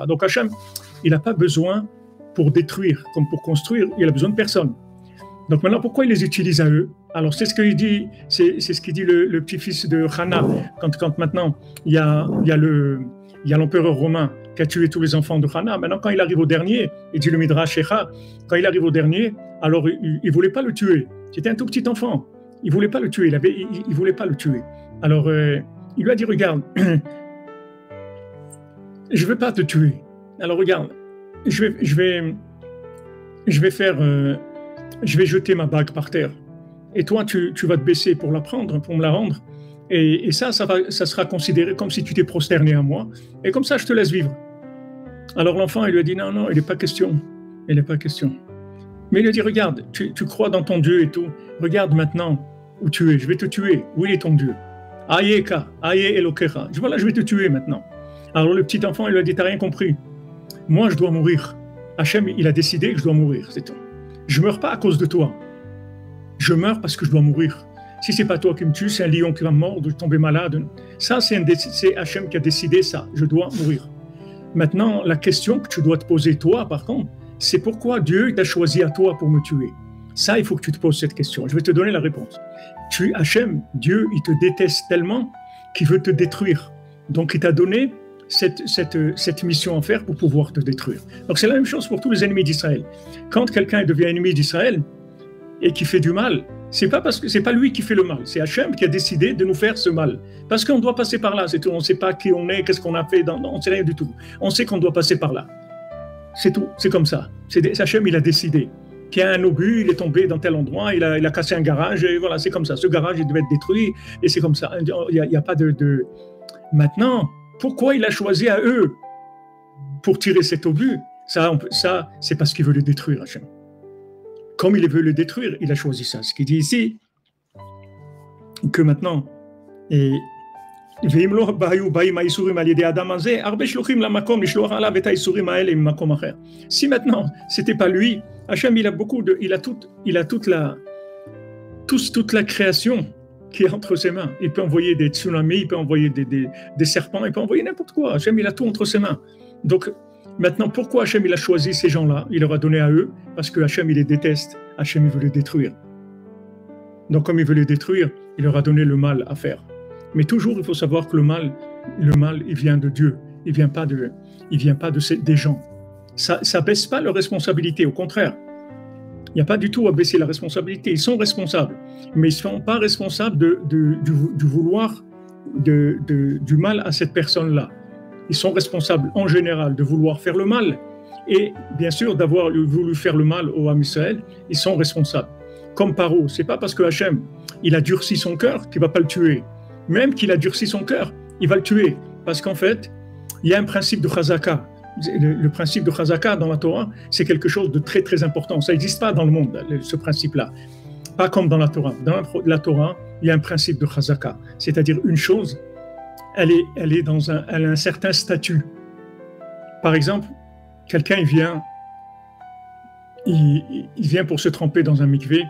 Donc Hachem, il n'a pas besoin pour détruire comme pour construire, il a besoin de personne. Donc maintenant, pourquoi il les utilise à eux? Alors c'est ce qu'il dit, c'est ce qu'il dit le petit-fils de Hana, quand maintenant il y a l'empereur romain qui a tué tous les enfants de Hana. Maintenant, quand il arrive au dernier, il dit le Midrash Echa, quand il arrive au dernier, alors il voulait pas le tuer. C'était un tout petit enfant. Il voulait pas le tuer. Il voulait pas le tuer. Alors il lui a dit regarde, je vais pas te tuer. Alors regarde, je vais jeter ma bague par terre. Et toi, tu vas te baisser pour la prendre, pour me la rendre. Et ça sera considéré comme si tu t'es prosterné à moi. Et comme ça, je te laisse vivre. Alors l'enfant, il lui a dit non, il n'est pas question. Il n'est pas question. Mais il lui a dit, regarde, tu crois dans ton Dieu et tout. Regarde maintenant où tu es. Je vais te tuer. Où est ton Dieu? Ayeka, Aye Elokecha. Voilà, je vais te tuer maintenant. Alors le petit enfant, il lui a dit, t'as rien compris. Moi, je dois mourir. Hachem, il a décidé que je dois mourir, c'est tout. Je meurs pas à cause de toi. Je meurs parce que je dois mourir. Si c'est pas toi qui me tue, c'est un lion qui va me mordre, je vais tomber malade. Ça, c'est Hachem qui a décidé ça. Je dois mourir. Maintenant, la question que tu dois te poser, toi, par contre, c'est pourquoi Dieu t'a choisi à toi pour me tuer. Ça, il faut que tu te poses cette question. Je vais te donner la réponse. Hachem, Dieu, il te déteste tellement qu'il veut te détruire. Donc, il t'a donné cette mission à faire pour pouvoir te détruire. Donc, c'est la même chose pour tous les ennemis d'Israël. Quand quelqu'un devient ennemi d'Israël et qui fait du mal, c'est pas lui qui fait le mal, c'est Hachem qui a décidé de nous faire ce mal. Parce qu'on doit passer par là, c'est tout. On ne sait pas qui on est, qu'est-ce qu'on a fait, on ne sait rien du tout. On sait qu'on doit passer par là. C'est tout, c'est comme ça. Hachem, il a décidé qu'il y a un obus, il est tombé dans tel endroit, il a cassé un garage, et voilà, c'est comme ça. Ce garage, il devait être détruit, et c'est comme ça. Il n'y a pas de... Maintenant, pourquoi il a choisi à eux pour tirer cet obus? Ça, c'est parce qu'il veut le détruire, Hachem. Comme il veut le détruire, il a choisi ça. Ce qu'il dit ici, que maintenant, si maintenant, c'était pas lui, Hachem, il a toute la création qui est entre ses mains. Il peut envoyer des tsunamis, il peut envoyer des serpents, il peut envoyer n'importe quoi. Hachem, il a tout entre ses mains. Donc, maintenant, pourquoi Hachem, il a choisi ces gens-là? Il leur a donné à eux, parce que Hachem, il les déteste. Hachem, il veut les détruire. Donc, comme il veut les détruire, il leur a donné le mal à faire. Mais toujours, il faut savoir que le mal, il vient de Dieu. Il vient pas des gens. Ça baisse pas leur responsabilité. Au contraire, il n'y a pas du tout à baisser la responsabilité. Ils sont responsables, mais ils ne sont pas responsables du vouloir du mal à cette personne-là. Ils sont responsables en général de vouloir faire le mal et bien sûr d'avoir voulu faire le mal au Ham Israël. Ils sont responsables. Comme Paro, c'est pas parce que Hachem il a durci son cœur qu'il va pas le tuer. Même qu'il a durci son cœur, il va le tuer parce qu'en fait, il y a un principe de chazaka. Le principe de chazaka dans la Torah, c'est quelque chose de très très important. Ça n'existe pas dans le monde, ce principe-là. Pas comme dans la Torah. Dans la Torah, il y a un principe de chazaka, c'est-à-dire une chose. Elle a un certain statut. Par exemple, quelqu'un il vient pour se tremper dans un mikvé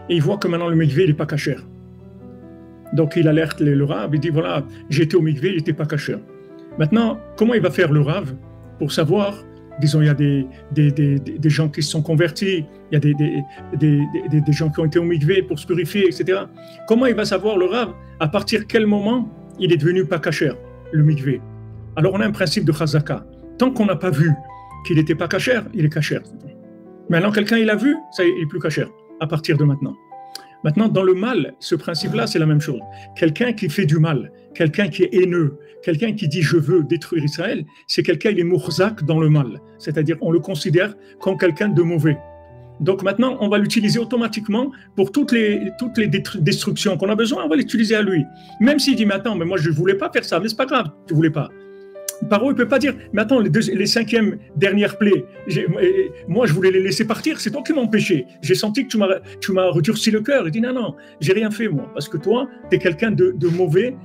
et il voit que maintenant le mikvé n'est pas kasher. Donc il alerte le Rav, il dit voilà, j'étais au mikvé, il n'était pas kasher. Maintenant, comment il va faire le Rav pour savoir, disons, il y a des gens qui se sont convertis, il y a des gens qui ont été au mikvé pour se purifier, etc. Comment il va savoir le Rav à partir de quel moment il est devenu pas kasher, le mikvé? Alors on a un principe de chazaka. Tant qu'on n'a pas vu qu'il n'était pas kasher, il est kasher. Maintenant, quelqu'un il a vu, ça il est plus kasher à partir de maintenant. Maintenant, dans le mal, ce principe-là, c'est la même chose. Quelqu'un qui fait du mal, quelqu'un qui est haineux, quelqu'un qui dit « je veux détruire Israël », c'est quelqu'un qui est mourzak dans le mal. C'est-à-dire, on le considère comme quelqu'un de mauvais. Donc maintenant, on va l'utiliser automatiquement pour toutes les destructions qu'on a besoin, on va l'utiliser à lui. Même s'il dit « mais attends, mais moi je ne voulais pas faire ça », mais c'est pas grave, tu ne voulais pas. Paro, il ne peut pas dire « mais attends, les cinquièmes dernières plaies, moi je voulais les laisser partir, c'est toi qui m'as empêché. J'ai senti que tu m'as redurci le cœur. » Il dit « non, j'ai rien fait moi, parce que toi, tu es quelqu'un de mauvais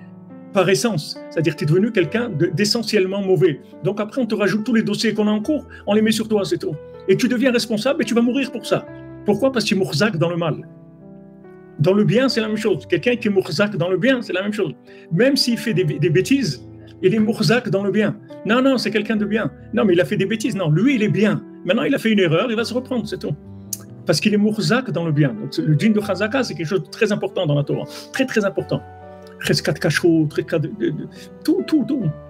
par essence. C'est-à-dire que tu es devenu quelqu'un d'essentiellement mauvais. Donc après, on te rajoute tous les dossiers qu'on a en cours, on les met sur toi, c'est tout. Et tu deviens responsable et tu vas mourir pour ça. Pourquoi? Parce que tu es mourzak dans le mal. Dans le bien, c'est la même chose. Quelqu'un qui est mourzak dans le bien, c'est la même chose. Même s'il fait des bêtises, il est mourzak dans le bien. Non, non, c'est quelqu'un de bien. Non, mais il a fait des bêtises. Non, lui, il est bien. Maintenant, il a fait une erreur, il va se reprendre, c'est tout. Parce qu'il est mourzak dans le bien. Donc, le djinn de Chazaka, c'est quelque chose de très important dans la Torah. Très, très important. Cheskat kashrut, tout,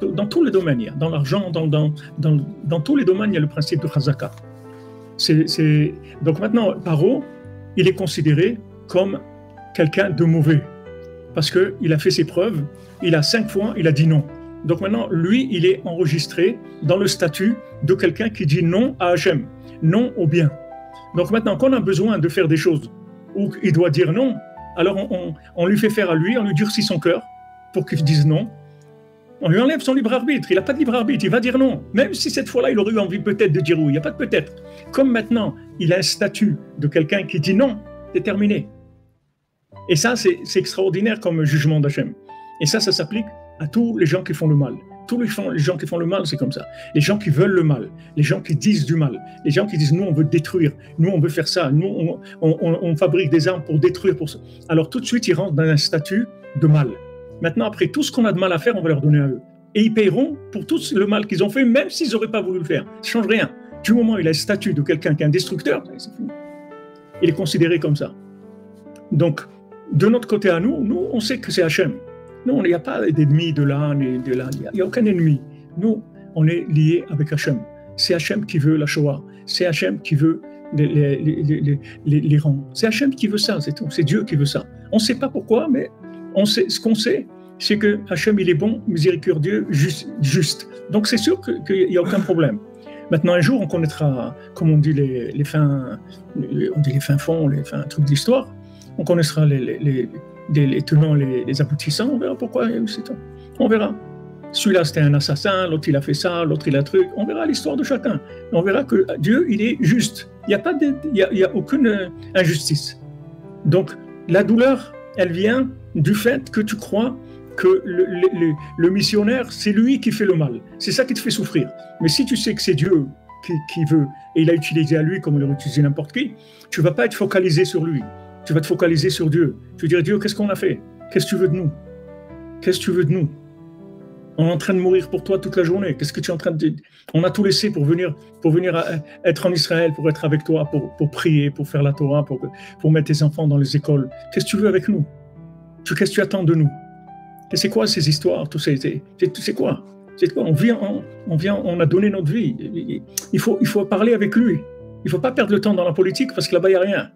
dans tous les domaines. Dans l'argent, dans tous les domaines, il y a le principe de Chazaka. Donc maintenant, Paro, il est considéré comme quelqu'un de mauvais. Parce qu'il a fait ses preuves, il a 5 fois, il a dit non. Donc maintenant, lui, il est enregistré dans le statut de quelqu'un qui dit non à Hachem, non au bien. Donc maintenant, quand on a besoin de faire des choses où il doit dire non, alors on lui fait faire à lui, on lui durcit son cœur pour qu'il dise non. On lui enlève son libre arbitre, il n'a pas de libre arbitre, il va dire non. Même si cette fois-là, il aurait eu envie peut-être de dire oui, il n'y a pas de peut-être. Comme maintenant, il a un statut de quelqu'un qui dit non, c'est terminé. Et ça, c'est extraordinaire comme jugement d'Hachem. Et ça s'applique à tous les gens qui font le mal. Tous les gens qui font le mal, c'est comme ça. Les gens qui veulent le mal, les gens qui disent du mal, les gens qui disent nous, on veut détruire, nous, on veut faire ça, nous, on fabrique des armes pour détruire, pour ça. Alors tout de suite, ils rentrent dans un statut de mal. Maintenant, après, tout ce qu'on a de mal à faire, on va leur donner à eux. Et ils paieront pour tout le mal qu'ils ont fait, même s'ils n'auraient pas voulu le faire. Ça ne change rien. Du moment où il a le statut de quelqu'un qui est un destructeur, c'est fini. Il est considéré comme ça. Donc, de notre côté à nous, on sait que c'est Hachem. Nous, il n'y a pas d'ennemis de là, ni de là. Il n'y a aucun ennemi. Nous, on est liés avec Hachem. C'est Hachem qui veut la Shoah. C'est Hachem qui veut l'Iran. C'est Hachem qui veut ça, c'est tout. C'est Dieu qui veut ça. On ne sait pas pourquoi, mais ce qu'on sait, c'est que Hachem, il est bon, miséricordieux, juste. Donc, c'est sûr qu'il n'y a aucun problème. Maintenant, un jour, on connaîtra, comme on dit, les fins fonds, les fins trucs de l'histoire. On connaîtra les tenants, les aboutissants, on verra pourquoi, c'est tout. On verra. Celui-là, c'était un assassin, l'autre, il a fait ça, l'autre, il a truc. On verra l'histoire de chacun. On verra que Dieu, il est juste. Il n'y a aucune injustice. Donc, la douleur, elle vient du fait que tu crois que le missionnaire, c'est lui qui fait le mal. C'est ça qui te fait souffrir. Mais si tu sais que c'est Dieu qui veut, et il a utilisé à lui comme il aurait utilisé n'importe qui, tu ne vas pas être focalisé sur lui. Tu vas te focaliser sur Dieu. Tu vas dire, Dieu, qu'est-ce qu'on a fait? Qu'est-ce que tu veux de nous? Qu'est-ce que tu veux de nous? On est en train de mourir pour toi toute la journée. Qu'est-ce que tu es en train de dire? On a tout laissé pour venir être en Israël, pour être avec toi, pour prier, pour faire la Torah, pour mettre tes enfants dans les écoles. Qu'est-ce que tu veux avec nous? Qu'est-ce que tu attends de nous? Et c'est quoi ces histoires? C'est quoi? On a donné notre vie. Il faut parler avec lui. Il ne faut pas perdre le temps dans la politique parce que là-bas, il n'y a rien.